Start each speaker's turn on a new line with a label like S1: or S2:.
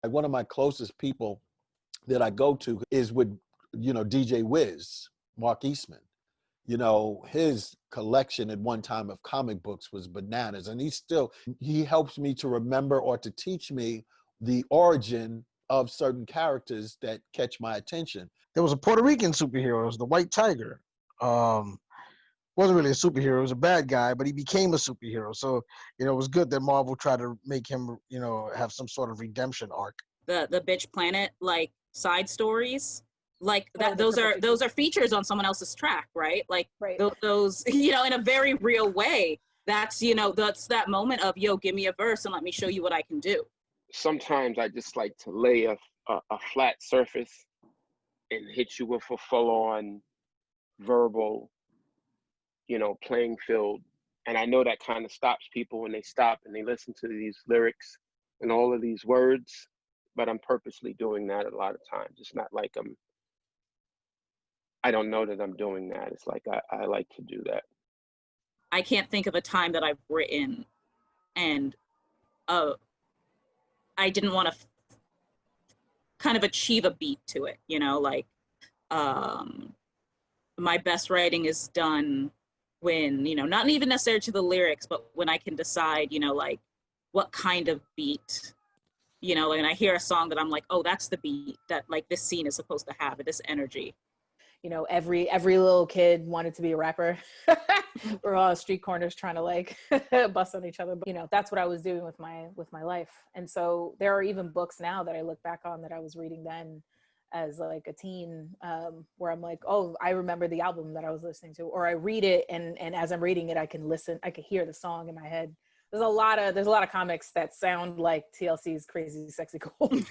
S1: Like one of my closest people that I go to is with, DJ Wiz, Marc Eastman. His collection at one time of comic books was bananas. And he helps me to remember or to teach me the origin of certain characters that catch my attention.
S2: There was a Puerto Rican superhero, it was the White Tiger. Wasn't really a superhero, he was a bad guy, but he became a superhero. So, it was good that Marvel tried to make him, have some sort of redemption arc.
S3: The Bitch Planet, like, side stories. Like that, those are features on someone else's track, right? Like those, in a very real way. That's that moment of, yo, give me a verse and let me show you what I can do.
S4: Sometimes I just like to lay a flat surface and hit you with a full-on verbal, playing field. And I know that kind of stops people when they stop and they listen to these lyrics and all of these words, but I'm purposely doing that a lot of times. It's not like I don't know that I'm doing that. It's like I like to do that.
S3: I can't think of a time that I've written and I didn't want to kind of achieve a beat to it, my best writing is done when, not even necessarily to the lyrics, but when I can decide, like what kind of beat, and I hear a song that I'm like, oh, that's the beat that like this scene is supposed to have, this energy.
S5: Every little kid wanted to be a rapper. We're all on street corners trying to like bust on each other. But that's what I was doing with my life. And so there are even books now that I look back on that I was reading then as like a teen, where I'm like, oh, I remember the album that I was listening to, or I read it and as I'm reading it, I can hear the song in my head. There's a lot of comics that sound like TLC's Crazy Sexy Cool.